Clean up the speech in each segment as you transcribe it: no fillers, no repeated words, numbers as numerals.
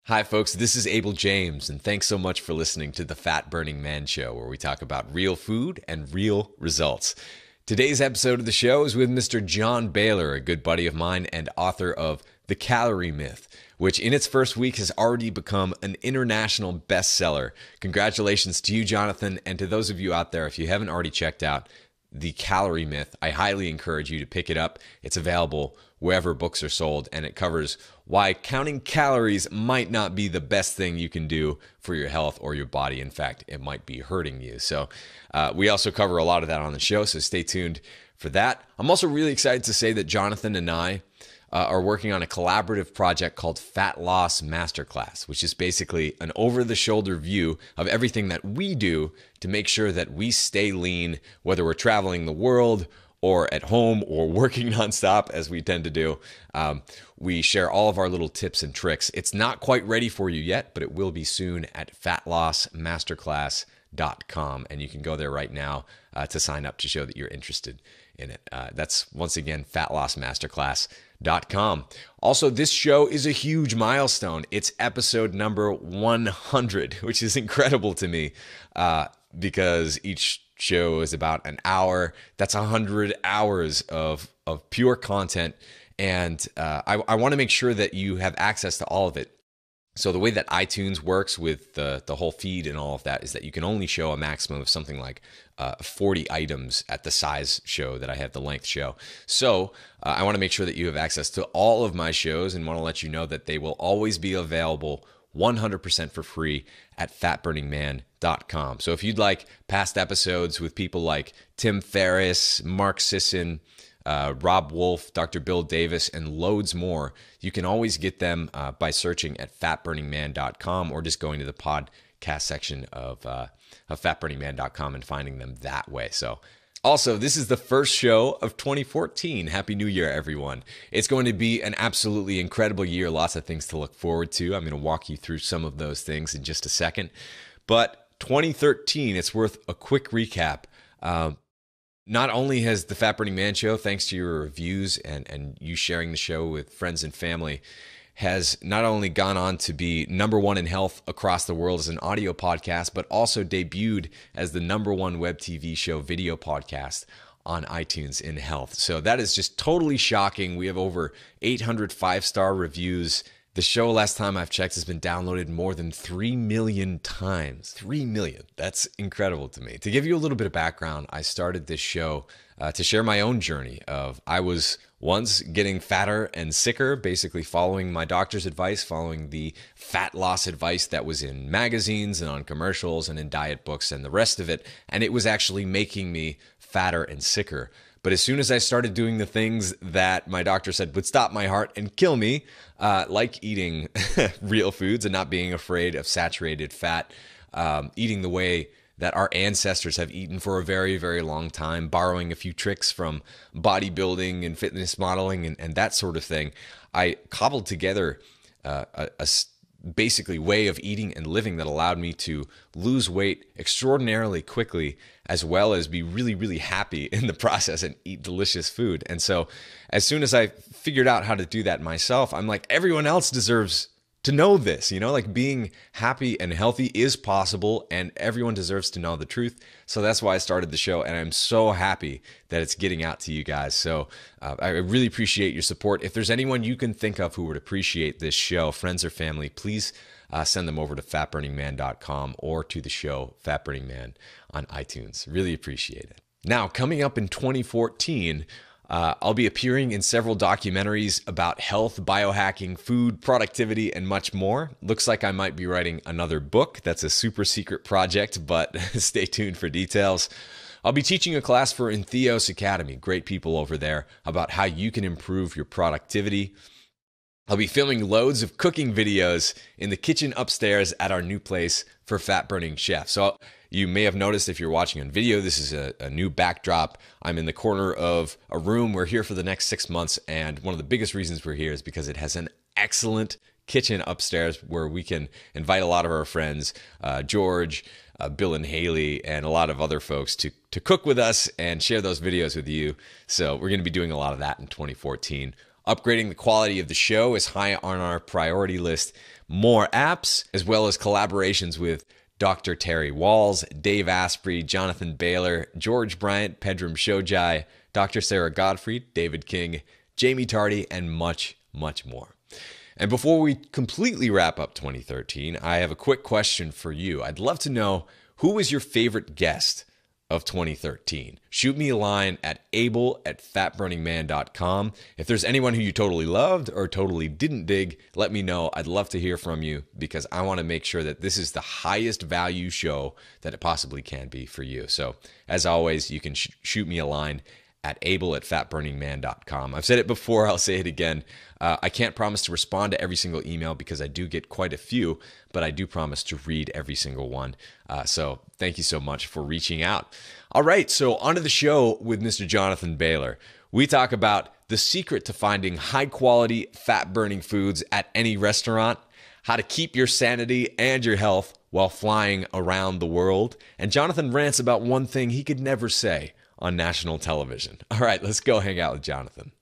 Hi, folks. This is Abel James, and thanks so much for listening to the Fat Burning Man Show, where we talk about real food and real results. Today's episode of the show is with Mr. John Bailor, a good buddy of mine and author of The Calorie Myth, which in its first week has already become an international bestseller. Congratulations to you, Jonathan, and to those of you out there, if you haven't already checked out The Calorie Myth, I highly encourage you to pick it up. It's available wherever books are sold, and it covers why counting calories might not be the best thing you can do for your health or your body. In fact, it might be hurting you. So we also cover a lot of that on the show, so stay tuned for that. I'm also really excited to say that Jonathan and I are working on a collaborative project called Fat Loss Masterclass, which is basically an over-the-shoulder view of everything that we do to make sure that we stay lean, whether we're traveling the world or at home or working nonstop, as we tend to do. We share all of our little tips and tricks. It's not quite ready for you yet, but it will be soon at fatlossmasterclass.com. And you can go there right now to sign up to show that you're interested in it. That's, once again, fatlossmasterclass.com. Also, this show is a huge milestone. It's episode number 100, which is incredible to me because each show is about an hour. That's 100 hours of pure content. And I want to make sure that you have access to all of it. So the way that iTunes works with the whole feed and all of that is that you can only show a maximum of something like 40 items at the size show that I have, the length show. So I want to make sure that you have access to all of my shows and want to let you know that they will always be available 100% for free at fatburningman.com. So if you'd like past episodes with people like Tim Ferriss, Mark Sisson, Rob Wolf, Dr. Bill Davis, and loads more, you can always get them by searching at fatburningman.com or just going to the podcast section of fatburningman.com and finding them that way. So also, this is the first show of 2014. Happy New Year, everyone. It's going to be an absolutely incredible year. Lots of things to look forward to. I'm going to walk you through some of those things in just a second. But 2013, it's worth a quick recap. Not only has the Fat Burning Man Show, thanks to your reviews and you sharing the show with friends and family, has not only gone on to be #1 in health across the world as an audio podcast, but also debuted as the #1 web TV show video podcast on iTunes in health. So that is just totally shocking. We have over 800 5-star reviews. The show, last time I've checked, has been downloaded more than 3 million times. 3 million. That's incredible to me. To give you a little bit of background, I started this show to share my own journey of I was once getting fatter and sicker, basically following my doctor's advice, following the fat loss advice that was in magazines and on commercials and in diet books and the rest of it. And it was actually making me fatter and sicker. But as soon as I started doing the things that my doctor said would stop my heart and kill me, like eating real foods and not being afraid of saturated fat, eating the way that our ancestors have eaten for a very, very long time, borrowing a few tricks from bodybuilding and fitness modeling and that sort of thing, I cobbled together basically way of eating and living that allowed me to lose weight extraordinarily quickly, as well as be really, really happy in the process and eat delicious food. And so as soon as I figured out how to do that myself, I'm like, everyone else deserves to know this, like being happy and healthy is possible and everyone deserves to know the truth. So that's why I started the show, and I'm so happy that it's getting out to you guys. So I really appreciate your support. If there's anyone you can think of who would appreciate this show, friends or family, please send them over to fatburningman.com or to the show Fat Burning Man on iTunes. Really appreciate it. Now, coming up in 2014, I'll be appearing in several documentaries about health, biohacking, food, productivity, and much more. Looks like I might be writing another book. That's a super secret project, but stay tuned for details. I'll be teaching a class for Entheos Academy, great people over there, about how you can improve your productivity. I'll be filming loads of cooking videos in the kitchen upstairs at our new place for fat burning chefs. So you may have noticed if you're watching on video, this is a new backdrop. I'm in the corner of a room. We're here for the next 6 months. And one of the biggest reasons we're here is because it has an excellent kitchen upstairs where we can invite a lot of our friends, George, Bill and Haley, and a lot of other folks to cook with us and share those videos with you. So we're going to be doing a lot of that in 2014. Upgrading the quality of the show is high on our priority list. More apps, as well as collaborations with Dr. Terry Walls, Dave Asprey, Jonathan Bailor, George Bryant, Pedram Shojai, Dr. Sarah Godfrey, David King, Jamie Tardy, and much, much more. And before we completely wrap up 2013, I have a quick question for you. I'd love to know, who was your favorite guest of 2013? Shoot me a line at abel@fatburningman.com. If there's anyone who you totally loved or totally didn't dig, let me know. I'd love to hear from you because I want to make sure that this is the highest value show that it possibly can be for you. So as always, you can shoot me a line at abel@fatburningman.com. I've said it before, I'll say it again. I can't promise to respond to every single email because I do get quite a few, but I do promise to read every single one. So thank you so much for reaching out. All right, so on to the show with Mr. Jonathan Bailor. We talk about the secret to finding high-quality, fat-burning foods at any restaurant, how to keep your sanity and your health while flying around the world, and Jonathan rants about one thing he could never say on national television. All right, let's go hang out with Jonathan.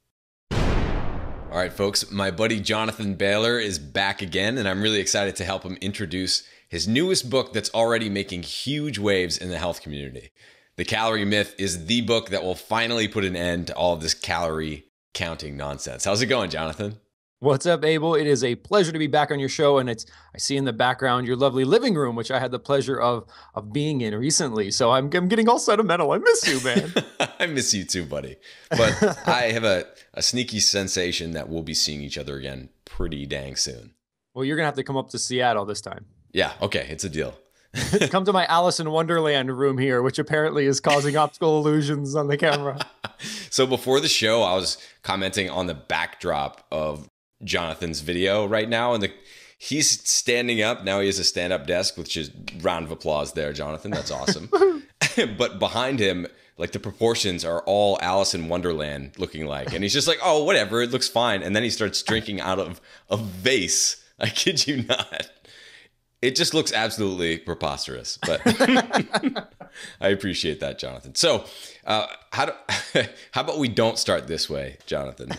All right, folks, my buddy Jonathan Bailor is back again, and I'm really excited to help him introduce his newest book that's already making huge waves in the health community. The Calorie Myth is the book that will finally put an end to all of this calorie counting nonsense. How's it going, Jonathan? What's up, Abel? It is a pleasure to be back on your show, and I see in the background your lovely living room, which I had the pleasure of being in recently. So I'm getting all sentimental. I miss you, man. I miss you too, buddy. But I have a sneaky sensation that we'll be seeing each other again pretty dang soon. Well, you're gonna have to come up to Seattle this time. Yeah, okay, it's a deal. Come to my Alice in Wonderland room here, which apparently is causing optical illusions on the camera. So before the show, I was commenting on the backdrop of Jonathan's video right now, and he's standing up. Now he has a stand-up desk, which is round of applause there, Jonathan. That's awesome. But behind him, like, the proportions are all Alice in Wonderland looking like. And he's just like, oh, whatever, it looks fine. And then he starts drinking out of a vase. I kid you not. It just looks absolutely preposterous, but I appreciate that, Jonathan. So how about we don't start this way, Jonathan?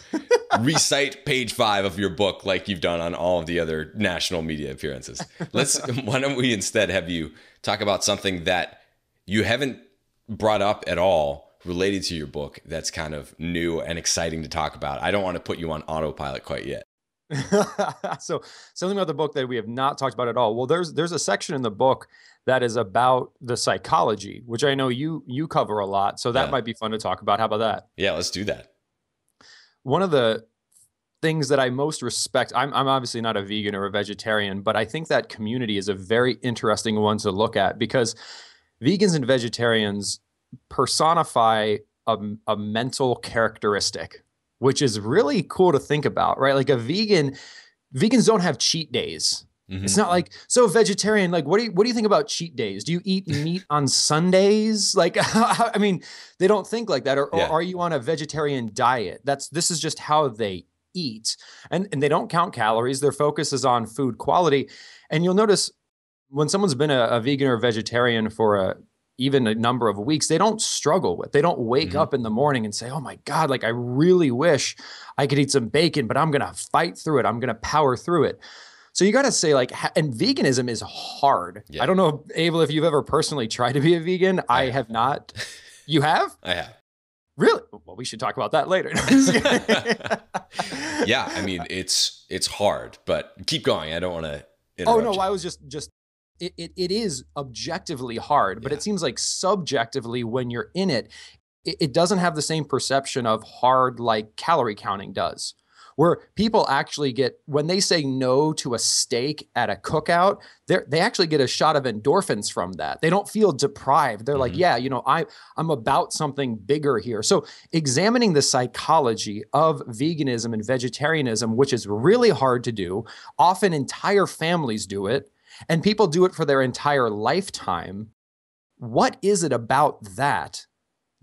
Recite page 5 of your book like you've done on all of the other national media appearances. Why don't we instead have you talk about something that you haven't brought up at all related to your book that's kind of new and exciting to talk about? I don't want to put you on autopilot quite yet. So something about the book that we have not talked about at all. Well, there's a section in the book that is about the psychology, which I know you cover a lot. So that might be fun to talk about. How about that? Yeah, let's do that. One of the things that I most respect, I'm obviously not a vegan or a vegetarian, but I think that community is a very interesting one to look at because vegans and vegetarians personify a mental characteristic, which is really cool to think about, right? Like vegans don't have cheat days. Mm-hmm. It's not like, so vegetarian, like, what do you think about cheat days? Do you eat meat on Sundays? Like, I mean, they don't think like that. Or are you on a vegetarian diet? This is just how they eat. And they don't count calories. Their focus is on food quality. And you'll notice when someone's been a vegan or vegetarian for even a number of weeks, they don't struggle with. They don't wake up in the morning and say, oh my God, like I really wish I could eat some bacon, but I'm going to fight through it. I'm going to power through it. So you got to say, like, and veganism is hard. Yeah. I don't know, Abel, if you've ever personally tried to be a vegan. I have not. You have? I have. Really? Well, we should talk about that later. Yeah, I mean, it's hard, but keep going. I don't want to interrupt. Oh, no, I was just it is objectively hard, but it seems like subjectively when you're in it, it doesn't have the same perception of hard like calorie counting does. Where people actually get, when they say no to a steak at a cookout, they actually get a shot of endorphins from that. They don't feel deprived. They're like, yeah, you know, I'm about something bigger here. So examining the psychology of veganism and vegetarianism, which is really hard to do, often entire families do it, and people do it for their entire lifetime. What is it about that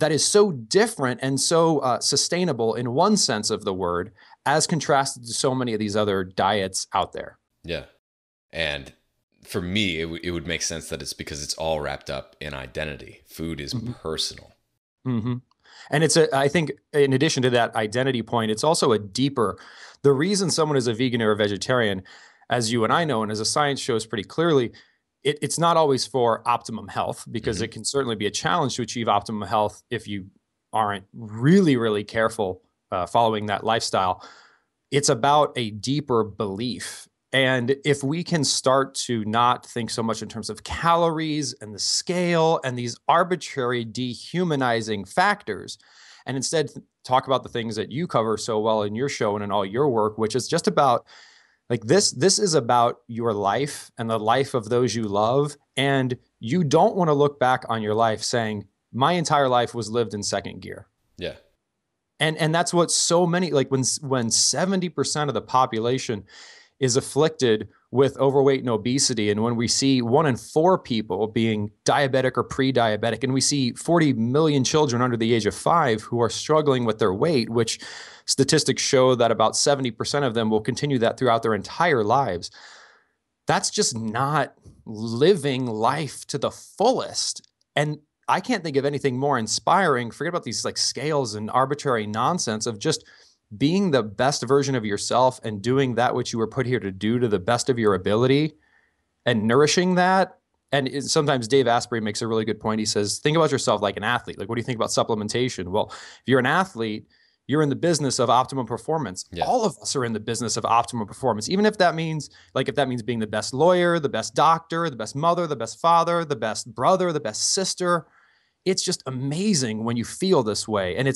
is so different and so sustainable in one sense of the word, as contrasted to so many of these other diets out there? Yeah. And for me, it would make sense that it's because it's all wrapped up in identity. Food is personal. Mm-hmm. And I think in addition to that identity point, it's also the reason someone is a vegan or a vegetarian, as you and I know, and as the science shows pretty clearly, it's not always for optimum health, because it can certainly be a challenge to achieve optimum health if you aren't really, really careful following that lifestyle. It's about a deeper belief. And if we can start to not think so much in terms of calories and the scale and these arbitrary dehumanizing factors, and instead talk about the things that you cover so well in your show and in all your work, which is just about like this is about your life and the life of those you love. And you don't want to look back on your life saying, my entire life was lived in second gear. Yeah. And that's what so many, like when 70% of the population is afflicted with overweight and obesity, and when we see 1 in 4 people being diabetic or pre-diabetic, and we see 40 million children under the age of 5 who are struggling with their weight, which statistics show that about 70% of them will continue that throughout their entire lives. That's just not living life to the fullest. And I can't think of anything more inspiring. Forget about these like scales and arbitrary nonsense of just being the best version of yourself and doing that which you were put here to do to the best of your ability and nourishing that. And sometimes Dave Asprey makes a really good point. He says, think about yourself like an athlete. Like, what do you think about supplementation? Well, if you're an athlete, you're in the business of optimum performance. Yeah. All of us are in the business of optimum performance, even if that means being the best lawyer, the best doctor, the best mother, the best father, the best brother, the best sister. It's just amazing when you feel this way. And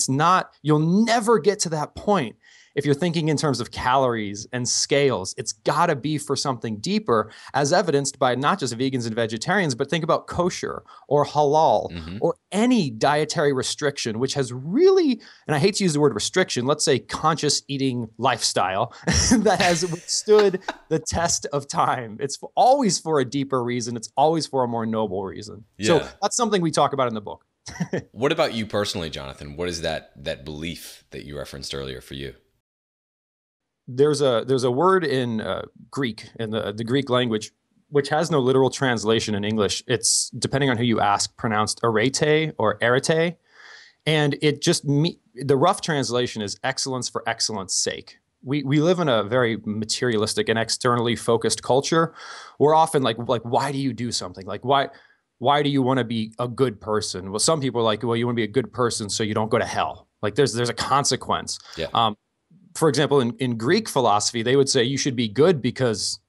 you'll never get to that point if you're thinking in terms of calories and scales. It's got to be for something deeper, as evidenced by not just vegans and vegetarians, but think about kosher or halal or any dietary restriction, which has really, and I hate to use the word restriction, let's say conscious eating lifestyle that has withstood the test of time. It's always for a deeper reason. It's always for a more noble reason. Yeah. So that's something we talk about in the book. What about you personally, Jonathan? What is that belief that you referenced earlier for you? There's a word in Greek, in the Greek language, which has no literal translation in English. It's, depending on who you ask, pronounced arete or arete. And it just, the rough translation is excellence for excellence sake. We live in a very materialistic and externally focused culture. We're often like, why do you do something? Like, why do you want to be a good person? Well, some people are like, well, you want to be a good person so you don't go to hell. Like there's a consequence. Yeah. For example, in Greek philosophy, they would say you should be good because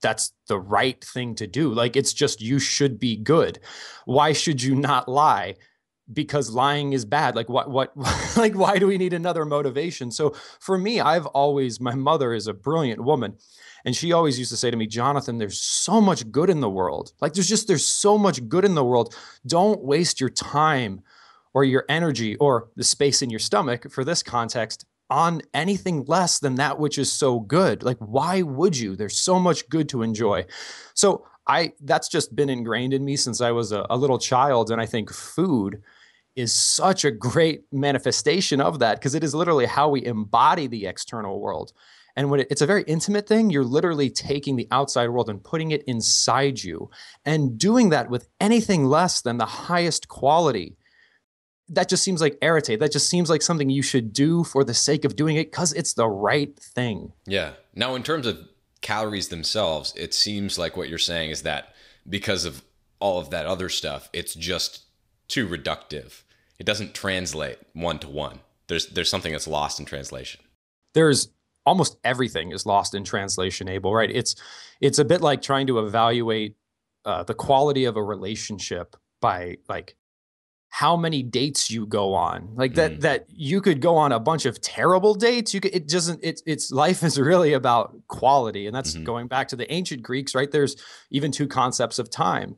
that's the right thing to do. Like, it's just, you should be good. Why should you not lie? Because lying is bad. Like what, like, why do we need another motivation? So for me, my mother is a brilliant woman. And she always used to say to me, Jonathan, there's so much good in the world. Like there's so much good in the world. Don't waste your time or your energy or the space in your stomach, for this context, on anything less than that which is so good. Like, why would you? There's so much good to enjoy. So that's just been ingrained in me since I was a little child. And I think food is such a great manifestation of that, because it is literally how we embody the external world. And when it's a very intimate thing, you're literally taking the outside world and putting it inside you, and doing that with anything less than the highest quality. That just seems like arete. That just seems like something you should do for the sake of doing it because it's the right thing. Yeah. Now, in terms of calories themselves, it seems like what you're saying is that because of all of that other stuff, it's just too reductive. It doesn't translate one to one. There's something that's lost in translation. There's almost everything is lost in translation, Abel, right? It's a bit like trying to evaluate the quality of a relationship by like how many dates you go on. Like that you could go on a bunch of terrible dates. It's life is really about quality. And that's going back to the ancient Greeks, right? There's even 2 concepts of time.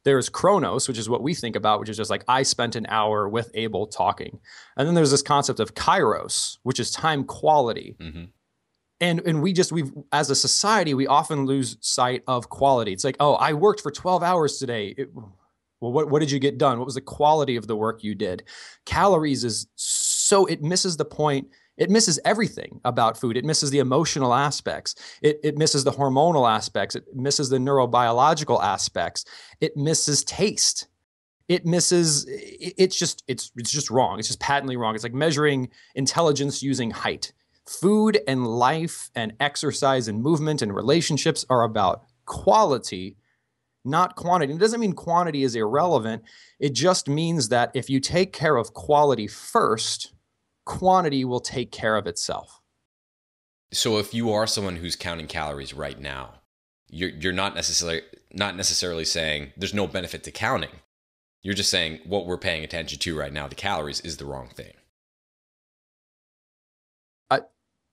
There's chronos, which is what we think about, which is just like, I spent an hour with Abel talking. And then there's this concept of kairos, which is time quality. And we've as a society, we often lose sight of quality. It's like, oh, I worked for 12 hours today. Well, what did you get done? What was the quality of the work you did? Calories it misses the point. It misses everything about food. It misses the emotional aspects. It misses the hormonal aspects. It misses the neurobiological aspects. It misses taste. it misses. It's just wrong. It's just patently wrong. It's like measuring intelligence using height. Food and life and exercise and movement and relationships are about quality, not quantity. It doesn't mean quantity is irrelevant. It just means that if you take care of quality first, quantity will take care of itself. So if you are someone who's counting calories right now, you're not necessarily saying there's no benefit to counting. You're just saying what we're paying attention to right now, the calories, is the wrong thing.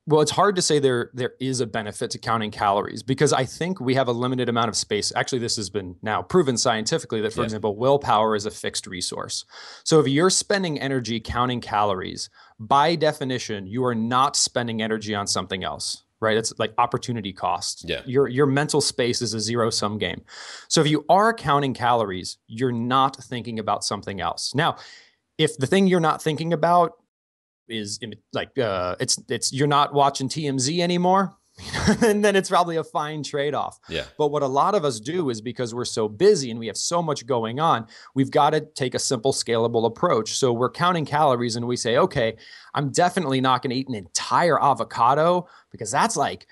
Well, it's hard to say there is a benefit to counting calories because I think we have a limited amount of space. Actually, this has been now proven scientifically that, for example, willpower is a fixed resource. So if you're spending energy counting calories, by definition, you are not spending energy on something else, right? It's like opportunity cost. Yeah. Your mental space is a zero-sum game. So if you are counting calories, you're not thinking about something else. Now, if the thing you're not thinking about is like it's you're not watching TMZ anymore, and then it's probably a fine trade-off. Yeah. But what a lot of us do is because we're so busy and we have so much going on, we've got to take a simple, scalable approach. So we're counting calories and we say, okay, I'm definitely not going to eat an entire avocado because that's like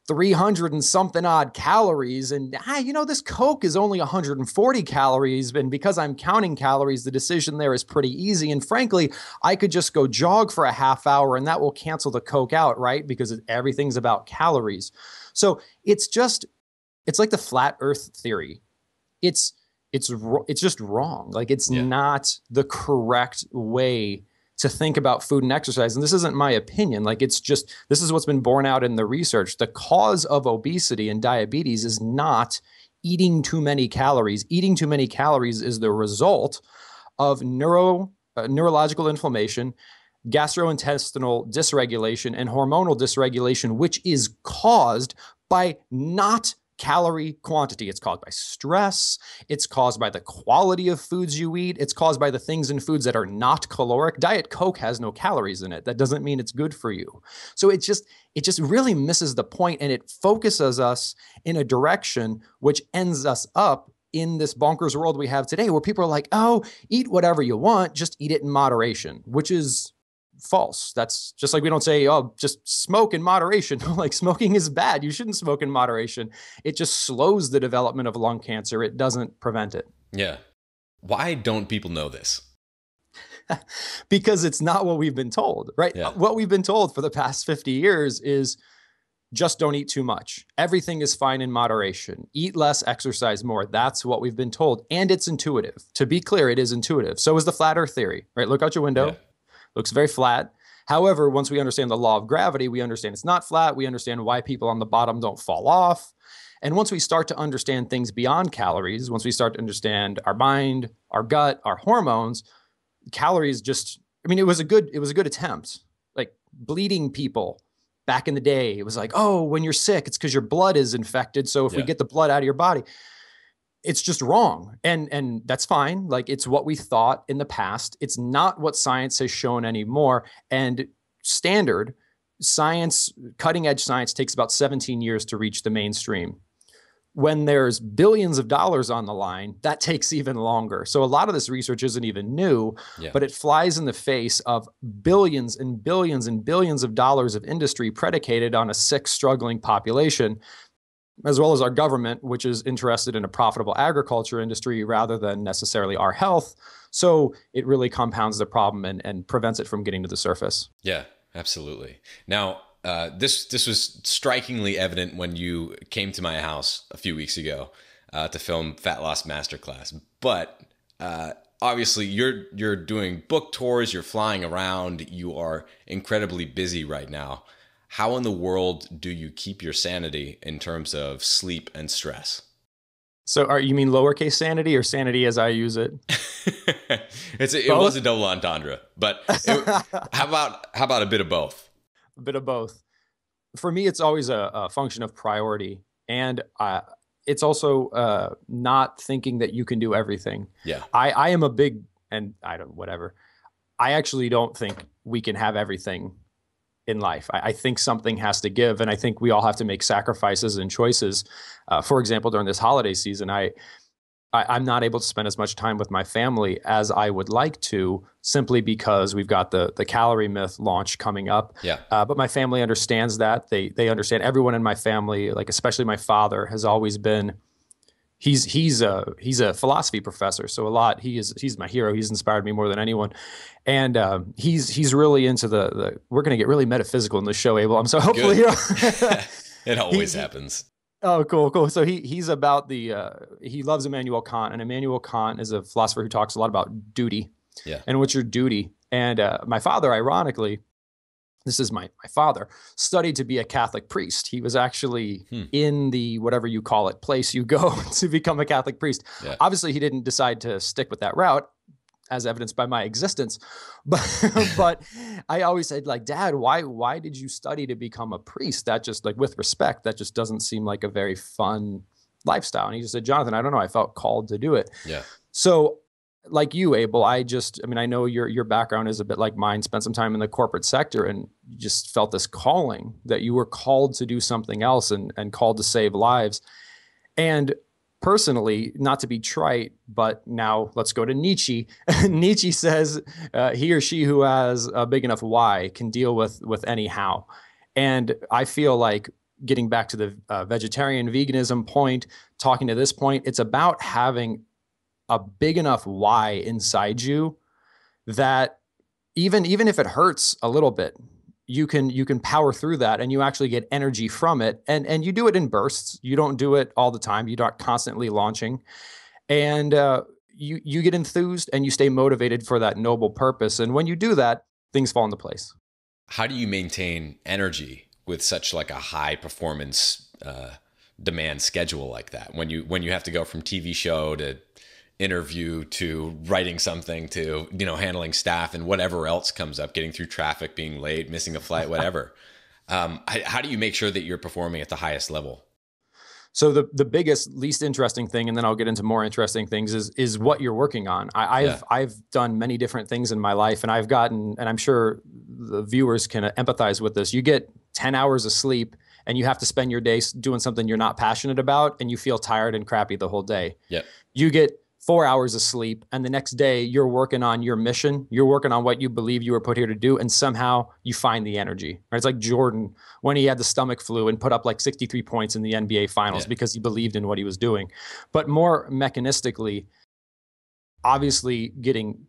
300 and something odd calories. And this Coke is only 140 calories. And because I'm counting calories, the decision there is pretty easy. And frankly, I could just go jog for a half hour and that will cancel the Coke out, right? Because everything's about calories. So it's like the flat earth theory. It's just wrong. Like it's not the correct way to think about food and exercise. And this isn't my opinion. Like this is what's been borne out in the research. The cause of obesity and diabetes is not eating too many calories. Eating too many calories is the result of neurological inflammation, gastrointestinal dysregulation, and hormonal dysregulation, which is caused by not calorie quantity. It's caused by stress. It's caused by the quality of foods you eat. It's caused by the things in foods that are not caloric. Diet Coke has no calories in it. That doesn't mean it's good for you. So it just really misses the point, and it focuses us in a direction which ends us up in this bonkers world we have today where people are like, oh, eat whatever you want, just eat it in moderation, which is false. That's just like we don't say, oh, just smoke in moderation. Like smoking is bad. You shouldn't smoke in moderation. It just slows the development of lung cancer. It doesn't prevent it. Yeah. Why don't people know this? Because it's not what we've been told, right? Yeah. What we've been told for the past 50 years is just don't eat too much. Everything is fine in moderation. Eat less, exercise more. That's what we've been told. And it's intuitive. To be clear, it is intuitive. So is the flat earth theory, right? Look out your window. Yeah. Looks very flat. However, once we understand the law of gravity, we understand it's not flat. We understand why people on the bottom don't fall off. And once we start to understand things beyond calories, once we start to understand our mind, our gut, our hormones, calories it was a good attempt. Like bleeding people back in the day, it was like, oh, when you're sick, it's because your blood is infected. So if we get the blood out of your body, it's just wrong. And that's fine. Like it's what we thought in the past. It's not what science has shown anymore. And standard science, cutting edge science takes about 17 years to reach the mainstream. When there's billions of dollars on the line, that takes even longer. So a lot of this research isn't even new, but it flies in the face of billions and billions and billions of dollars of industry predicated on a sick, struggling population, as well as our government, which is interested in a profitable agriculture industry rather than necessarily our health. So it really compounds the problem and prevents it from getting to the surface. Yeah, absolutely. Now, this was strikingly evident when you came to my house a few weeks ago to film Fat Loss Masterclass. But obviously, you're doing book tours, you're flying around, you are incredibly busy right now. How in the world do you keep your sanity in terms of sleep and stress? So you mean lowercase sanity or sanity as I use it? It was a double entendre, but how about a bit of both? A bit of both. For me, it's always a function of priority. And it's also not thinking that you can do everything. Yeah. I am a big, and I actually don't think we can have everything in life. I think something has to give, and I think we all have to make sacrifices and choices. For example, during this holiday season, I I'm not able to spend as much time with my family as I would like to, simply because we've got the Calorie Myth launch coming up. Yeah. But my family understands that. They understand. Everyone in my family, like especially my father, has always been. He's a philosophy professor, so he's my hero. He's inspired me more than anyone, and he's really into the. We're going to get really metaphysical in the show, Abel. So hopefully, it always happens. Oh, cool. So he's about he loves Immanuel Kant, and Immanuel Kant is a philosopher who talks a lot about duty. Yeah. And what's your duty? And my father, ironically, this is my father, studied to be a Catholic priest. He was actually in the, whatever you call it, place you go to become a Catholic priest. Yeah. Obviously, he didn't decide to stick with that route, as evidenced by my existence. But I always said, like, Dad, why did you study to become a priest? That just, like, with respect, that just doesn't seem like a very fun lifestyle. And he just said, Jonathan, I don't know, I felt called to do it. Yeah. So like you, Abel, I know your background is a bit like mine, spent some time in the corporate sector, and you just felt this calling that you were called to do something else and called to save lives. And personally, not to be trite, but now let's go to Nietzsche. Nietzsche says he or she who has a big enough why can deal with any how. And I feel like, getting back to the vegetarian veganism point, talking to this point, it's about having a big enough why inside you that even if it hurts a little bit, you can power through that, and you actually get energy from it. And you do it in bursts. You don't do it all the time. You're not constantly launching, and you get enthused and you stay motivated for that noble purpose. And when you do that, things fall into place. How do you maintain energy with such like a high performance demand schedule like that? When you have to go from TV show to interview to writing something to, handling staff and whatever else comes up, getting through traffic, being late, missing a flight, whatever. How do you make sure that you're performing at the highest level? So the biggest, least interesting thing, and then I'll get into more interesting things, is what you're working on. I've done many different things in my life, and I've gotten, and I'm sure the viewers can empathize with this. You get 10 hours of sleep, and you have to spend your day doing something you're not passionate about, and you feel tired and crappy the whole day. Yep. You get 4 hours of sleep, and the next day you're working on your mission. You're working on what you believe you were put here to do, and somehow you find the energy. Right? It's like Jordan when he had the stomach flu and put up like 63 points in the NBA Finals because he believed in what he was doing. But more mechanistically, obviously,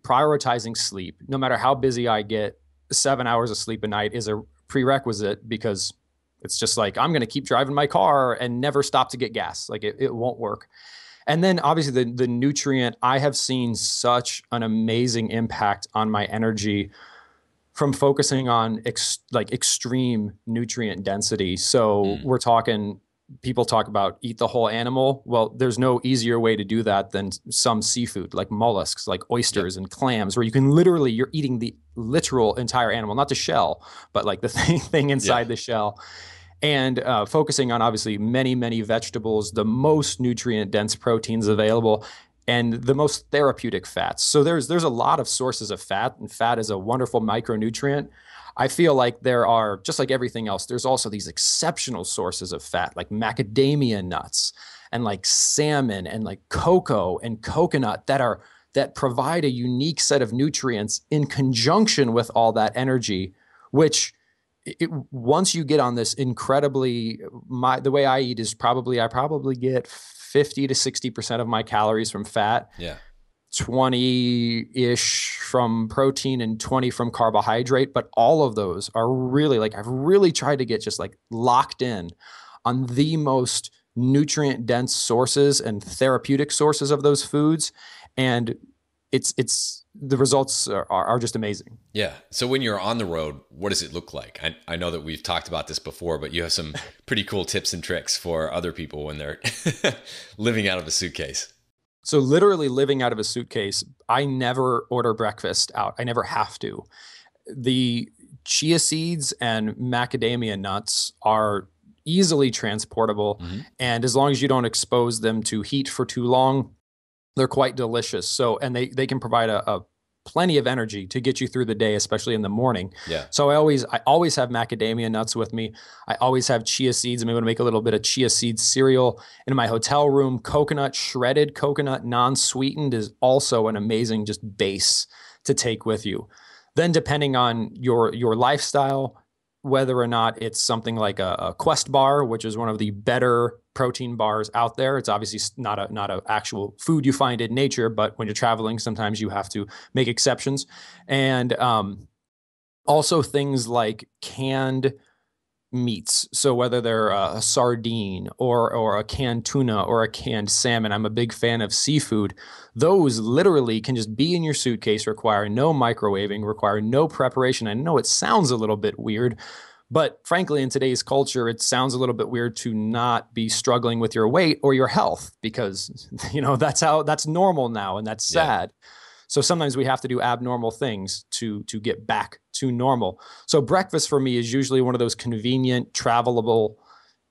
prioritizing sleep, no matter how busy I get, 7 hours of sleep a night is a prerequisite, because it's just like, I'm going to keep driving my car and never stop to get gas. Like it won't work. And then obviously the nutrient, I have seen such an amazing impact on my energy from focusing on extreme nutrient density. So we're talking, people talk about eat the whole animal. Well, there's no easier way to do that than some seafood, like mollusks, like oysters and clams, where you can you're eating the literal entire animal, not the shell, but like the thing inside the shell. And focusing on obviously many, many vegetables, the most nutrient dense proteins available, and the most therapeutic fats. So there's a lot of sources of fat, and fat is a wonderful micronutrient. I feel like there are, just like everything else, there's also these exceptional sources of fat, like macadamia nuts and like salmon and like cocoa and coconut that provide a unique set of nutrients in conjunction with all that energy, which once you get on this incredibly, the way I eat is I probably get 50 to 60% of my calories from fat. Yeah. 20-ish from protein and 20 from carbohydrate. But all of those are really, like, I've really tried to get just like locked in on the most nutrient dense sources and therapeutic sources of those foods. And the results are just amazing. Yeah. So when you're on the road, what does it look like? I know that we've talked about this before, but you have some pretty cool tips and tricks for other people when they're living out of a suitcase. So literally living out of a suitcase, I never order breakfast out. I never have to. The chia seeds and macadamia nuts are easily transportable. And as long as you don't expose them to heat for too long, they're quite delicious. So, and they can provide a plenty of energy to get you through the day, especially in the morning. Yeah. So I always have macadamia nuts with me. I always have chia seeds. I'm going to make a little bit of chia seed cereal in my hotel room. Coconut, shredded coconut, non-sweetened, is also an amazing just base to take with you. Then depending on your lifestyle, whether or not it's something like a Quest bar, which is one of the better protein bars out there. It's obviously not a actual food you find in nature, but when you're traveling, sometimes you have to make exceptions. And also things like canned meats. So whether they're a sardine or a canned tuna or a canned salmon, I'm a big fan of seafood. Those literally can just be in your suitcase, require no microwaving, require no preparation. I know it sounds a little bit weird, but frankly, in today's culture, it sounds a little bit weird to not be struggling with your weight or your health, because, you know, that's normal now, and that's sad. Yeah. So sometimes we have to do abnormal things to get back to normal. So breakfast for me is usually one of those convenient, travelable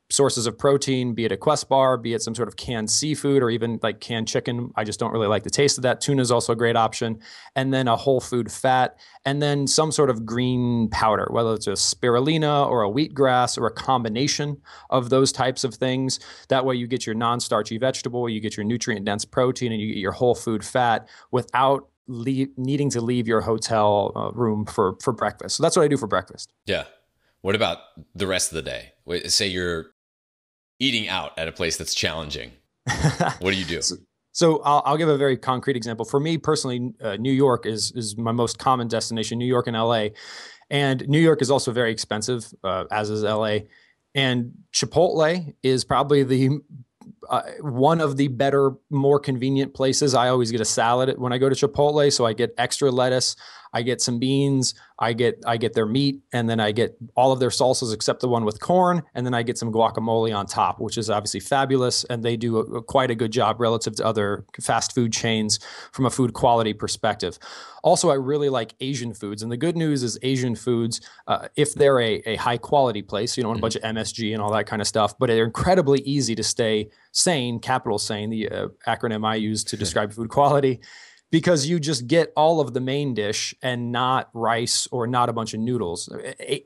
sources of protein, be it a Quest bar, be it some sort of canned seafood, or even like canned chicken. I just don't really like the taste of that. Tuna is also a great option. And then a whole food fat, and then some sort of green powder, whether it's a spirulina or a wheatgrass or a combination of those types of things. That way you get your non-starchy vegetable, you get your nutrient-dense protein, and you get your whole food fat without needing to leave your hotel room for breakfast. So that's what I do for breakfast. Yeah. What about the rest of the day? Say you're eating out at a place that's challenging. What do you do? So I'll give a very concrete example. For me personally, New York is my most common destination, New York and LA. And New York is also very expensive, as is LA. And Chipotle is probably the one of the better, more convenient places. I always get a salad when I go to Chipotle. So I get extra lettuce, I get some beans, I get their meat, and then I get all of their salsas except the one with corn. And then I get some guacamole on top, which is obviously fabulous. And they do quite a good job relative to other fast food chains from a food quality perspective. Also, I really like Asian foods. And the good news is Asian foods, if they're a high quality place, you don't want a bunch of MSG and all that kind of stuff, but they're incredibly easy to stay sane, capital sane, the acronym I use to describe food quality, because you just get all of the main dish and not rice or not a bunch of noodles.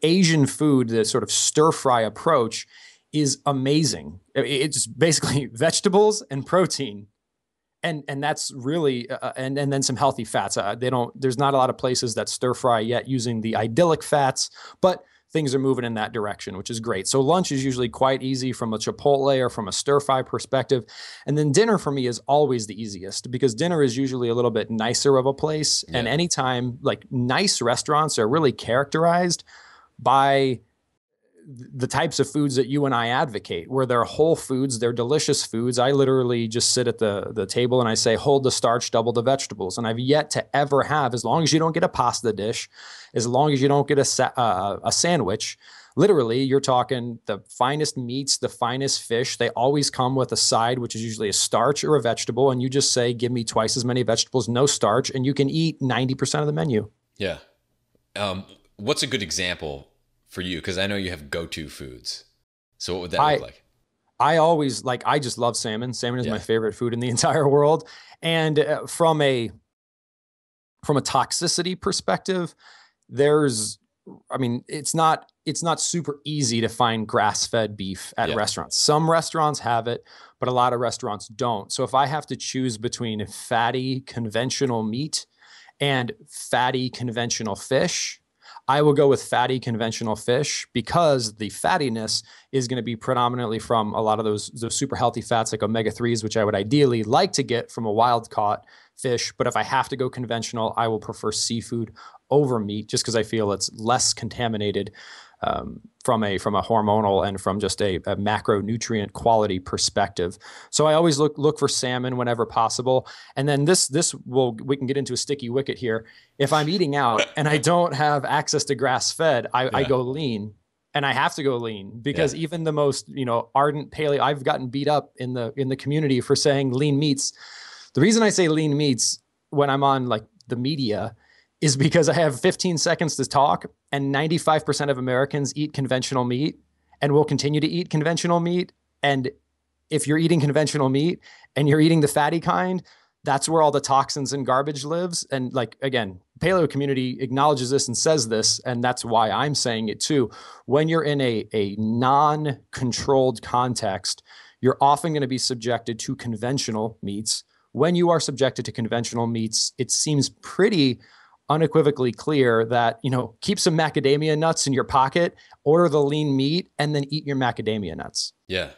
Asian food, the sort of stir fry approach, is amazing. It's basically vegetables and protein. And that's really, and then some healthy fats. There's not a lot of places that stir fry yet using the idyllic fats, but things are moving in that direction, which is great. So lunch is usually quite easy from a Chipotle or from a stir fry perspective. And then dinner for me is always the easiest, because dinner is usually a little bit nicer of a place. Yeah. And anytime, like, nice restaurants are really characterized by the types of foods that you and I advocate, where they're whole foods, they're delicious foods. I literally just sit at the table and I say, hold the starch, double the vegetables. And I've yet to ever have, as long as you don't get a pasta dish, as long as you don't get a sandwich, literally you're talking the finest meats, the finest fish. They always come with a side, which is usually a starch or a vegetable. And you just say, give me twice as many vegetables, no starch, and you can eat 90% of the menu. Yeah. What's a good example for you? Because I know you have go-to foods. So what would that look like? I just love salmon. Salmon is my favorite food in the entire world. And from a toxicity perspective, it's not super easy to find grass-fed beef at restaurants. Some restaurants have it, but a lot of restaurants don't. So if I have to choose between fatty conventional meat and fatty conventional fish, I will go with fatty conventional fish, because the fattiness is going to be predominantly from a lot of those super healthy fats like omega-3s, which I would ideally like to get from a wild caught fish. But if I have to go conventional, I will prefer seafood over meat, just because I feel it's less contaminated from a hormonal and from just a macronutrient quality perspective. So I always look for salmon whenever possible. And then we can get into a sticky wicket here. If I'm eating out and I don't have access to grass-fed, I go lean. And I have to go lean, because even the most, ardent paleo, I've gotten beat up in the community for saying lean meats. The reason I say lean meats when I'm on like the media is because I have 15 seconds to talk, and 95% of Americans eat conventional meat and will continue to eat conventional meat. And if you're eating conventional meat and you're eating the fatty kind, That's where all the toxins and garbage lives. And like, again, paleo community acknowledges this and says this, and that's why I'm saying it too. When you're in a non-controlled context, you're often going to be subjected to conventional meats. When you are subjected to conventional meats, it seems pretty unequivocally clear that, keep some macadamia nuts in your pocket, order the lean meat, and then eat your macadamia nuts. Yeah.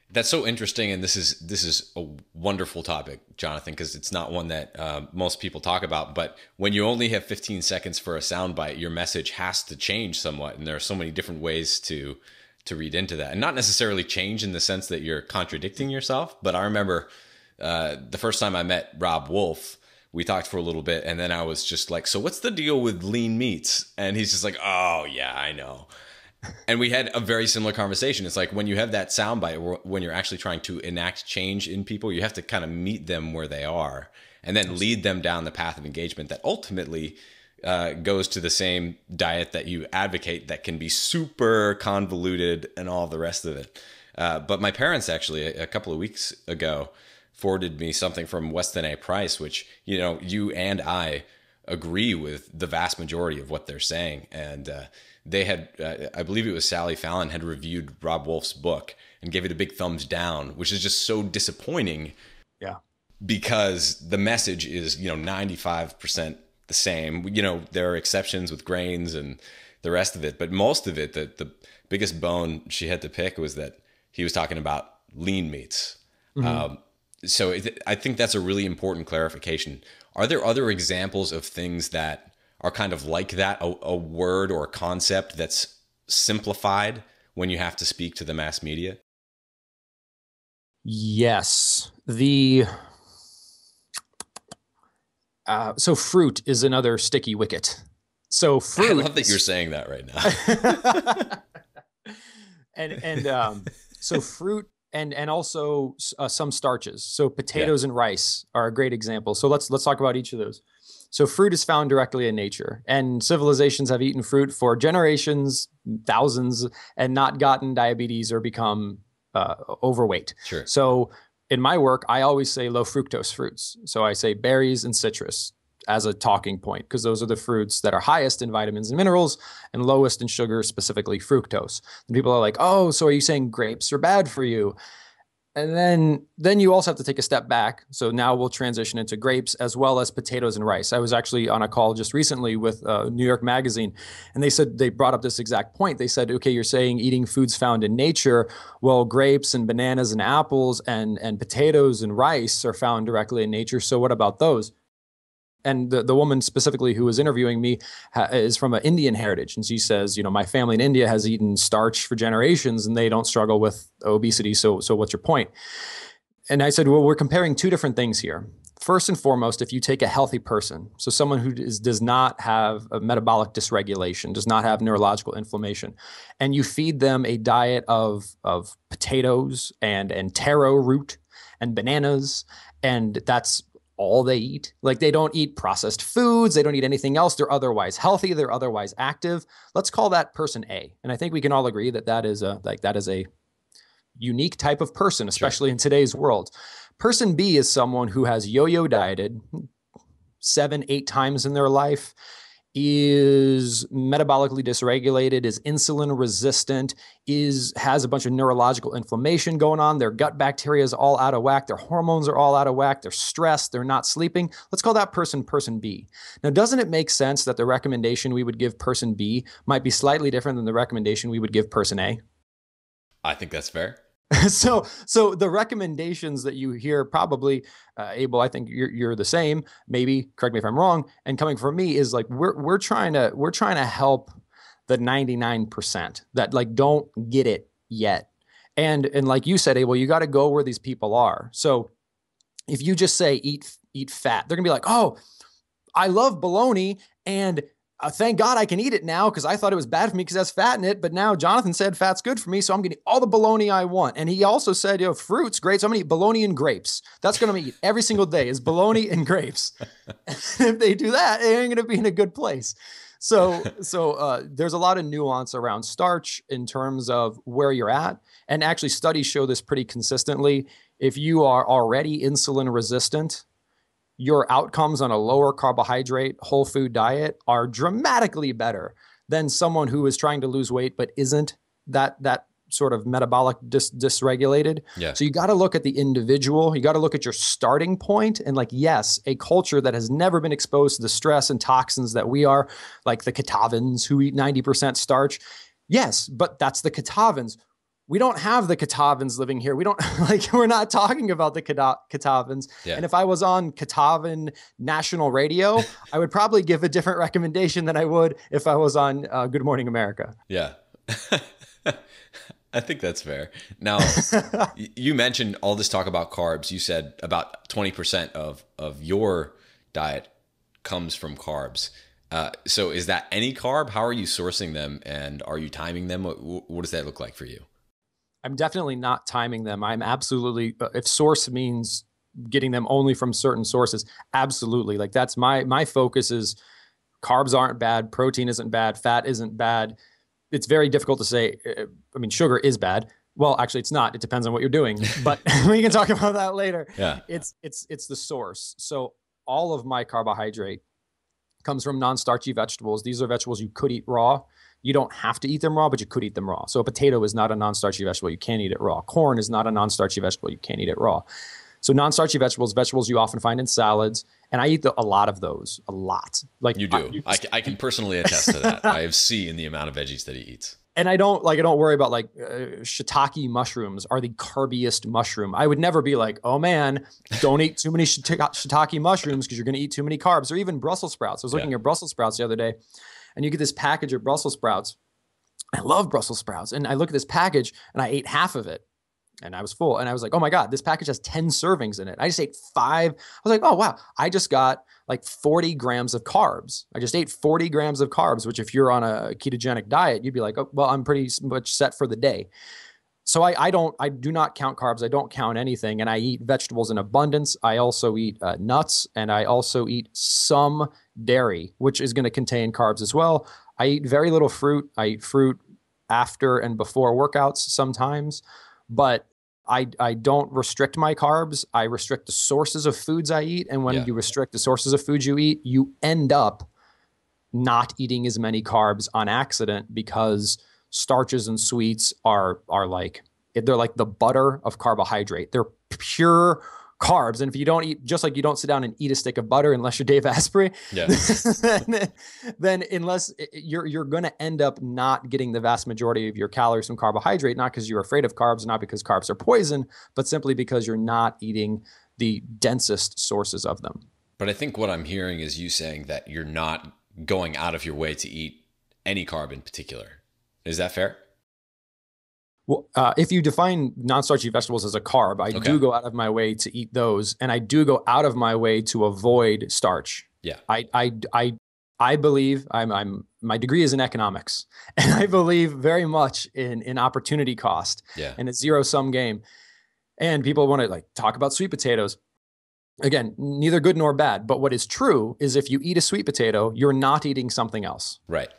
That's so interesting, and this is a wonderful topic, Jonathan, because it's not one that most people talk about. But when you only have 15 seconds for a soundbite, your message has to change somewhat, and there are so many different ways to read into that, and not necessarily change in the sense that you're contradicting yourself. But I remember the first time I met Rob Wolf, we talked for a little bit, and then I was just like, "So what's the deal with lean meats?" And he's just like, "Oh yeah, I know." And we had a very similar conversation. It's like when you have that soundbite, when you're actually trying to enact change in people, you have to kind of meet them where they are and then lead them down the path of engagement that ultimately goes to the same diet that you advocate that can be super convoluted and all the rest of it. But my parents actually, a couple of weeks ago, forwarded me something from Weston A. Price, which, you and I agree with the vast majority of what they're saying. And they had, I believe it was Sally Fallon, had reviewed Rob Wolf's book and gave it a big thumbs down, which is just so disappointing. Yeah. Because the message is, 95% the same. There are exceptions with grains and the rest of it, but most of it, the biggest bone she had to pick was that he was talking about lean meats. Mm-hmm. So I think that's a really important clarification. Are there other examples of things that are kind of like that, a word or a concept that's simplified when you have to speak to the mass media? Yes. So fruit is another sticky wicket. So fruit. I love that you're saying that right now. So fruit and also some starches. So potatoes and rice are a great example. So let's talk about each of those. So fruit is found directly in nature, and civilizations have eaten fruit for generations, thousands, and not gotten diabetes or become overweight. Sure. So in my work, I always say low fructose fruits. So I say berries and citrus as a talking point, because those are the fruits that are highest in vitamins and minerals and lowest in sugar, specifically fructose. And people are like, oh, so are you saying grapes are bad for you? And then you also have to take a step back. So now we'll transition into grapes as well as potatoes and rice. I was actually on a call just recently with New York Magazine, and they brought up this exact point. They said, okay, you're saying eating foods found in nature. Well, grapes and bananas and apples and potatoes and rice are found directly in nature. So what about those? And the woman specifically who was interviewing me is from an Indian heritage. And she says, my family in India has eaten starch for generations and they don't struggle with obesity. So what's your point? And I said, well, we're comparing two different things here. First and foremost, if you take a healthy person, so someone who does not have a metabolic dysregulation, does not have neurological inflammation, and you feed them a diet of potatoes and taro root and bananas, and that's all they eat. Like, they don't eat processed foods. They don't eat anything else. They're otherwise healthy. They're otherwise active. Let's call that person A. And I think we can all agree that that is a unique type of person, especially in today's world. Person B is someone who has yo-yo dieted 7-8 times in their life, is metabolically dysregulated, is insulin resistant, has a bunch of neurological inflammation going on. Their gut bacteria is all out of whack. Their hormones are all out of whack. They're stressed. They're not sleeping. Let's call that person B. Now, doesn't it make sense that the recommendation we would give person B might be slightly different than the recommendation we would give person A? I think that's fair. So the recommendations that you hear, probably, Abel, I think you're the same. Maybe, correct me if I'm wrong. And coming from me is like, we're trying to help the 99% that like don't get it yet. And like you said, Abel, you got to go where these people are. So if you just say eat fat, they're gonna be like, oh, I love bologna and thank God I can eat it now, because I thought it was bad for me because it has fat in it. But now Jonathan said fat's good for me, so I'm going to eat all the bologna I want. And he also said, fruit's great, so I'm going to eat bologna and grapes. That's going to eat every single day is bologna and grapes. And if they do that, they ain't going to be in a good place. So there's a lot of nuance around starch in terms of where you're at. And actually, studies show this pretty consistently. If you are already insulin resistant, your outcomes on a lower carbohydrate, whole food diet are dramatically better than someone who is trying to lose weight but isn't that sort of metabolic dysregulated. Yeah. So you got to look at the individual. You got to look at your starting point. And like, yes, a culture that has never been exposed to the stress and toxins that we are, like the Katavans who eat 90% starch. Yes, but that's the Katavans. We don't have the Katavans living here. We don't like, we're not talking about the Katavans. Yeah. And if I was on Katavan national radio, I would probably give a different recommendation than I would if I was on Good Morning America. Yeah. I think that's fair. Now, you mentioned all this talk about carbs. You said about 20% of your diet comes from carbs. So is that any carb? How are you sourcing them, and are you timing them? What does that look like for you? I'm definitely not timing them. I'm absolutely, if source means getting them only from certain sources, absolutely. Like that's my focus is carbs aren't bad. Protein isn't bad. Fat isn't bad. It's very difficult to say. I mean, sugar is bad. Well, actually, it's not. It depends on what you're doing. But we can talk about that later. Yeah. It's the source. So all of my carbohydrate comes from non-starchy vegetables. These are vegetables you could eat raw. You don't have to eat them raw, but you could eat them raw. So a potato is not a non-starchy vegetable. You can't eat it raw. Corn is not a non-starchy vegetable. You can't eat it raw. So non-starchy vegetables you often find in salads. And I eat a lot of those, a lot. Like you do. I can personally attest to that. I have seen the amount of veggies that he eats. And I don't worry about like shiitake mushrooms are the carbiest mushroom. I would never be like, oh man, don't eat too many shiitake mushrooms because you're going to eat too many carbs, or even Brussels sprouts. I was looking at Brussels sprouts the other day, and you get this package of Brussels sprouts. I love Brussels sprouts. And I look at this package and I ate half of it. And I was full. And I was like, oh my God, this package has 10 servings in it. I just ate 5. I was like, oh, wow. I just got like 40 grams of carbs. I just ate 40 grams of carbs, which if you're on a ketogenic diet, you'd be like, oh, well, I'm pretty much set for the day. So I do not count carbs. I don't count anything. And I eat vegetables in abundance. I also eat nuts, and I also eat some dairy, which is going to contain carbs as well. I eat very little fruit. I eat fruit after and before workouts sometimes. But I don't restrict my carbs. I restrict the sources of foods I eat. And when you restrict the sources of foods you eat, you end up not eating as many carbs on accident, because starches and sweets are like, they're like the butter of carbohydrate. They're pure carbs. And if you don't eat, just like you don't sit down and eat a stick of butter unless you're Dave Asprey, then unless you're going to end up not getting the vast majority of your calories from carbohydrate, not because you're afraid of carbs, not because carbs are poison, but simply because you're not eating the densest sources of them. But I think what I'm hearing is you saying that you're not going out of your way to eat any carb in particular. Is that fair? Well, if you define non-starchy vegetables as a carb, I do go out of my way to eat those, and I do go out of my way to avoid starch. Yeah, I believe my degree is in economics, and I believe very much in opportunity cost. Yeah, and a zero-sum game. And people want to like talk about sweet potatoes. Again, neither good nor bad. But what is true is if you eat a sweet potato, you're not eating something else. Right.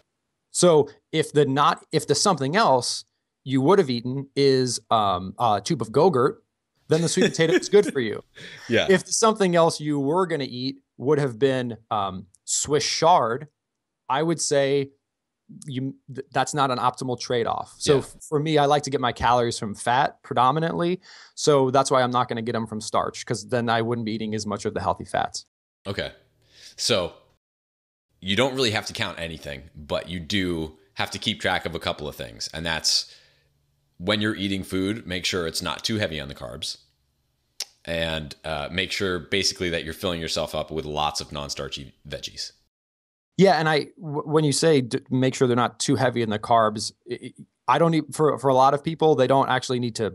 So if the something else you would have eaten is a tube of Go-Gurt, then the sweet potato is good for you. Yeah. If something else you were going to eat would have been Swiss chard, I would say that's not an optimal trade-off. So for me, I like to get my calories from fat predominantly. So that's why I'm not going to get them from starch, because then I wouldn't be eating as much of the healthy fats. Okay. So you don't really have to count anything, but you do have to keep track of a couple of things. And that's, when you're eating food, make sure it's not too heavy on the carbs, and make sure basically that you're filling yourself up with lots of non-starchy veggies. Yeah. And when you say make sure they're not too heavy in the carbs, I don't need, for a lot of people, they don't actually need to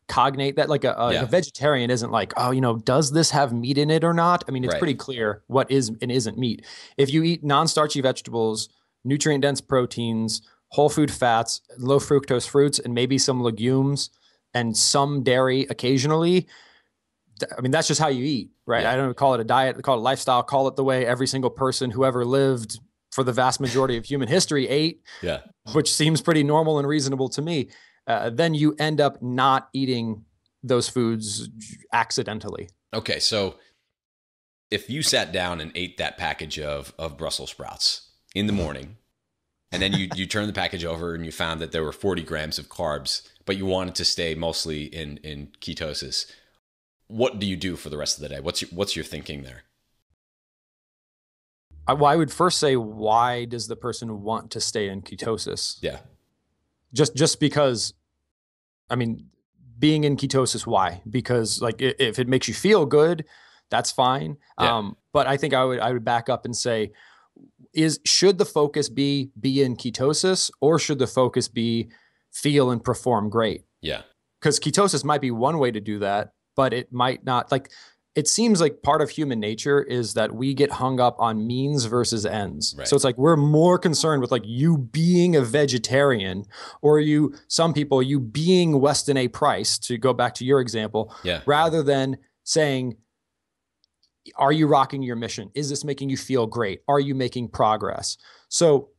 cognate that. Like a vegetarian isn't like, oh, does this have meat in it or not? I mean, it's pretty clear what is and isn't meat. If you eat non-starchy vegetables, nutrient dense proteins, whole food fats, low fructose fruits, and maybe some legumes and some dairy occasionally, I mean, that's just how you eat, right? I don't call it a diet, call it a lifestyle, call it the way every single person who ever lived for the vast majority of human history ate, which seems pretty normal and reasonable to me. Then you end up not eating those foods accidentally. Okay. So if you sat down and ate that package of Brussels sprouts in the morning, and then you turn the package over and you found that there were 40 grams of carbs, but you wanted to stay mostly in ketosis, what do you do for the rest of the day? What's your thinking there? Well, I would first say, why does the person want to stay in ketosis? Yeah. Just because, I mean, being in ketosis, why? Because like if it makes you feel good, that's fine. Yeah. But I think I would back up and say, should the focus be in ketosis, or should the focus be feel and perform great? Yeah. Because ketosis might be one way to do that, but it might not. Like, it seems like part of human nature is that we get hung up on means versus ends. Right. So it's like we're more concerned with like you being a vegetarian, or some people, you being Weston A. Price, to go back to your example, Yeah. rather than saying, are you rocking your mission? Is this making you feel great? Are you making progress? So,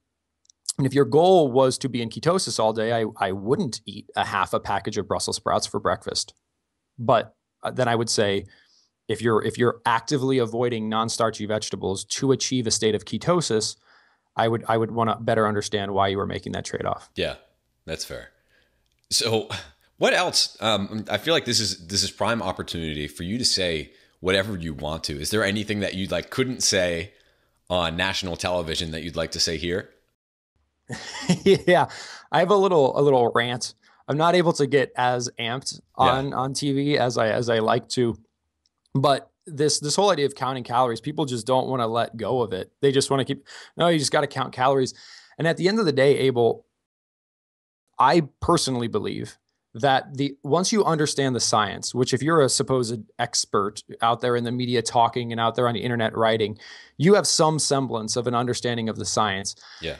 and if your goal was to be in ketosis all day, I wouldn't eat a half a package of Brussels sprouts for breakfast. But then I would say, if you're actively avoiding non-starchy vegetables to achieve a state of ketosis, I would want to better understand why you were making that trade-off. Yeah, that's fair. So what else? I feel like this is prime opportunity for you to say whatever you want to. Is there anything that you couldn't say on national television that you'd like to say here? Yeah, I have a little rant. I'm not able to get as amped on TV as I like to, but this whole idea of counting calories, people just don't want to let go of it. They just want to no, you just got to count calories. And at the end of the day, Abel, I personally believe that once you understand the science, which if you're a supposed expert out there in the media talking and out there on the internet writing, you have some semblance of an understanding of the science. Yeah.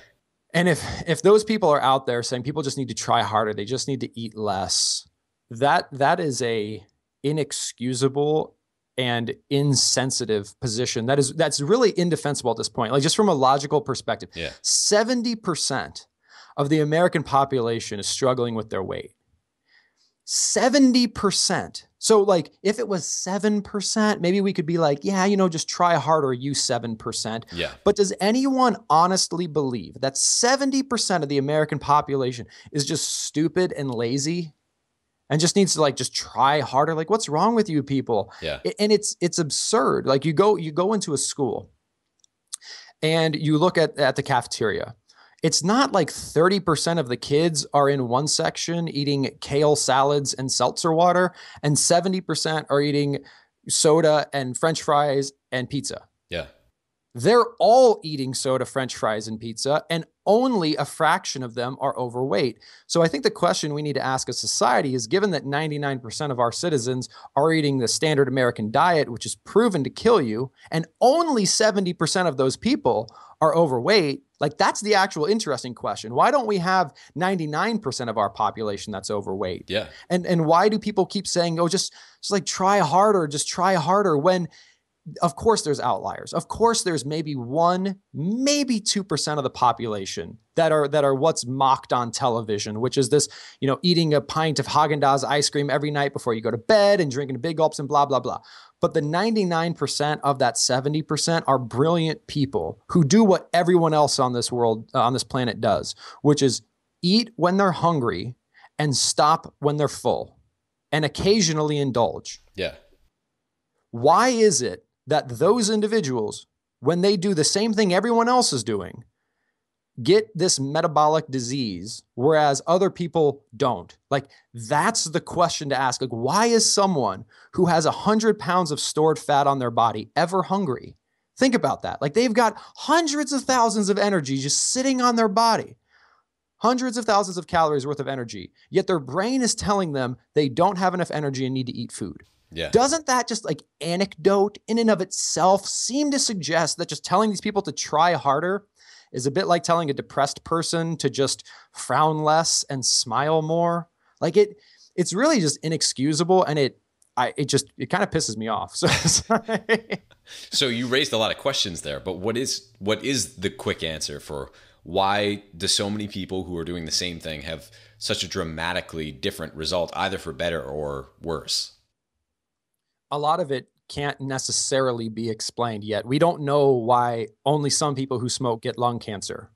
And if those people are out there saying people just need to try harder, they just need to eat less, that is a inexcusable and insensitive position. That's really indefensible at this point. Like, just from a logical perspective, 70% of the American population is struggling with their weight. 70%. So like, if it was 7%, maybe we could be like, yeah, just try harder, you 7%. Yeah. But does anyone honestly believe that 70% of the American population is just stupid and lazy and just needs to just try harder? Like, what's wrong with you people? Yeah. And it's absurd. Like, you go into a school and you look at the cafeteria. It's not like 30% of the kids are in one section eating kale salads and seltzer water, and 70% are eating soda and French fries and pizza. Yeah. They're all eating soda, French fries, and pizza, and only a fraction of them are overweight. So I think the question we need to ask as society is, given that 99% of our citizens are eating the standard American diet, which is proven to kill you, and only 70% of those people are overweight, that's the actual interesting question. Why don't we have 99% of our population that's overweight? Yeah. And why do people keep saying, oh, just try harder, just try harder, when of course there's outliers. Of course there's maybe 1%, maybe 2% of the population that are what's mocked on television, which is this, eating a pint of Haagen-Dazs ice cream every night before you go to bed and drinking big gulps and blah, blah, blah. But the 99% of that 70% are brilliant people who do what everyone else on this world, on this planet does, which is eat when they're hungry and stop when they're full and occasionally indulge. Yeah. Why is it that those individuals, when they do the same thing everyone else is doing, get this metabolic disease, whereas other people don't? That's the question to ask. Why is someone who has 100 pounds of stored fat on their body ever hungry? Think about that. They've got hundreds of thousands of energy just sitting on their body, hundreds of thousands of calories worth of energy, yet their brain is telling them they don't have enough energy and need to eat food. Yeah. Doesn't that just anecdote in and of itself seem to suggest that just telling these people to try harder is a bit like telling a depressed person to just frown less and smile more? It's really just inexcusable, and it kind of pisses me off. So you raised a lot of questions there, but what is the quick answer for why do so many people who are doing the same thing have such a dramatically different result, either for better or worse? A lot of it can't necessarily be explained yet. We don't know why only some people who smoke get lung cancer,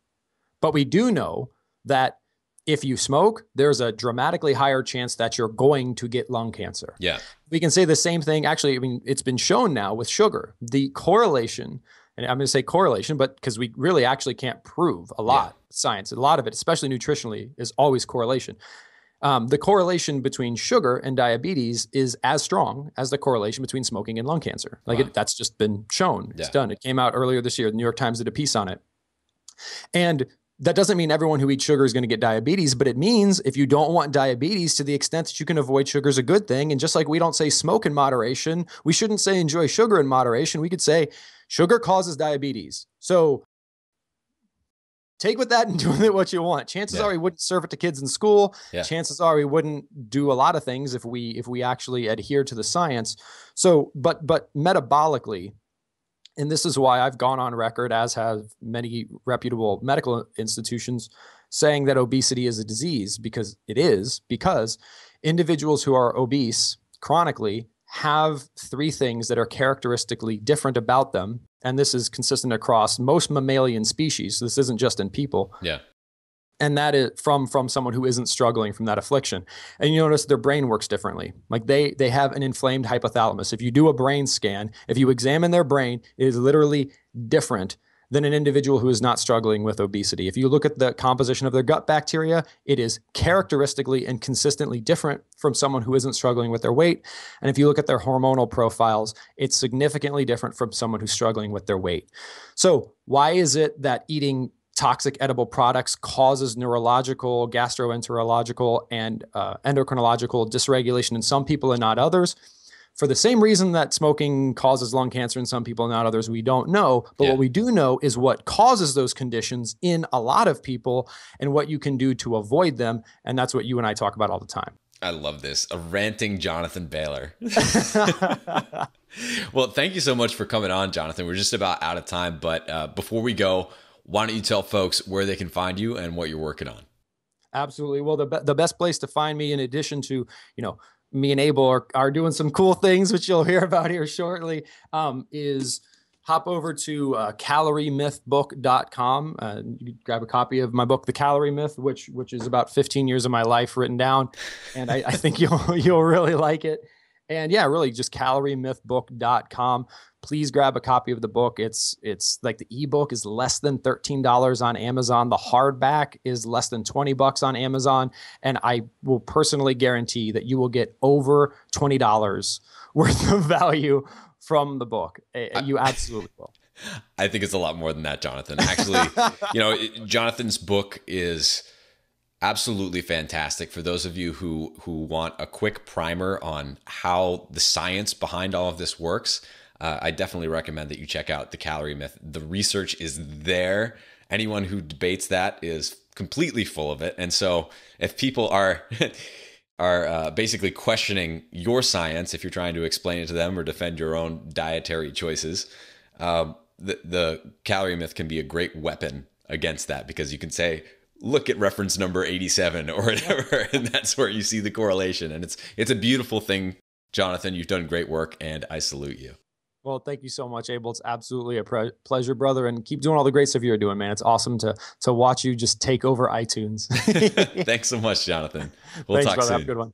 but we do know that if you smoke, there's a dramatically higher chance that you're going to get lung cancer. Yeah. We can say the same thing. Actually, I mean, it's been shown now with sugar, the correlation, and I'm going to say correlation, but because we really actually can't prove a lot. Science, a lot of it, especially nutritionally, is always correlation. The correlation between sugar and diabetes is as strong as the correlation between smoking and lung cancer. Like that's just been shown. It's done. It came out earlier this year. The New York Times did a piece on it. And that doesn't mean everyone who eats sugar is going to get diabetes, but it means if you don't want diabetes, to the extent that you can avoid sugar is a good thing. And just like we don't say smoke in moderation, we shouldn't say enjoy sugar in moderation. We could say sugar causes diabetes. So take with that and do with it what you want. Chances are we wouldn't serve it to kids in school. Chances are we wouldn't do a lot of things if we actually adhere to the science. So, but metabolically, and this is why I've gone on record, as have many reputable medical institutions, saying that obesity is a disease, because it is, because individuals who are obese chronically have three things that are characteristically different about them. And this is consistent across most mammalian species. This isn't just in people. Yeah. And that is from someone who isn't struggling from that affliction. And you notice their brain works differently. Like they have an inflamed hypothalamus. If you do a brain scan, if you examine their brain, it is literally different than an individual who is not struggling with obesity. If you look at the composition of their gut bacteria, it is characteristically and consistently different from someone who isn't struggling with their weight. And if you look at their hormonal profiles, it's significantly different from someone who's struggling with their weight. So why is it that eating toxic edible products causes neurological, gastroenterological, and endocrinological dysregulation in some people and not others? For the same reason that smoking causes lung cancer in some people and not others, we don't know. But what we do know is what causes those conditions in a lot of people and what you can do to avoid them. And that's what you and I talk about all the time. I love this. A ranting Jonathan Bailor. Well, thank you so much for coming on, Jonathan. We're just about out of time. But before we go, why don't you tell folks where they can find you and what you're working on? Absolutely. Well, the best place to find me, in addition to, me and Abel are doing some cool things, which you'll hear about here shortly, is hop over to caloriemythbook.com. You can grab a copy of my book, The Calorie Myth, which is about 15 years of my life written down. And I think you'll really like it. And yeah, really just caloriemythbook.com. Please grab a copy of the book. It's like the ebook is less than $13 on Amazon. The hardback is less than $20 on Amazon. And I will personally guarantee that you will get over $20 worth of value from the book. You absolutely will. I think it's a lot more than that, Jonathan. Actually, Jonathan's book is absolutely fantastic for those of you who want a quick primer on how the science behind all of this works. I definitely recommend that you check out The Calorie Myth. The research is there. Anyone who debates that is completely full of it. And so if people are basically questioning your science, if you're trying to explain it to them or defend your own dietary choices, the Calorie Myth can be a great weapon against that, because you can say, look at reference number 87 or whatever, and that's where you see the correlation. And it's a beautiful thing, Jonathan. You've done great work, and I salute you. Well, thank you so much, Abel. It's absolutely a pleasure, brother. And keep doing all the great stuff you're doing, man. It's awesome to watch you just take over iTunes. Thanks so much, Jonathan. We'll Thanks, talk brother. soon. Have a good one.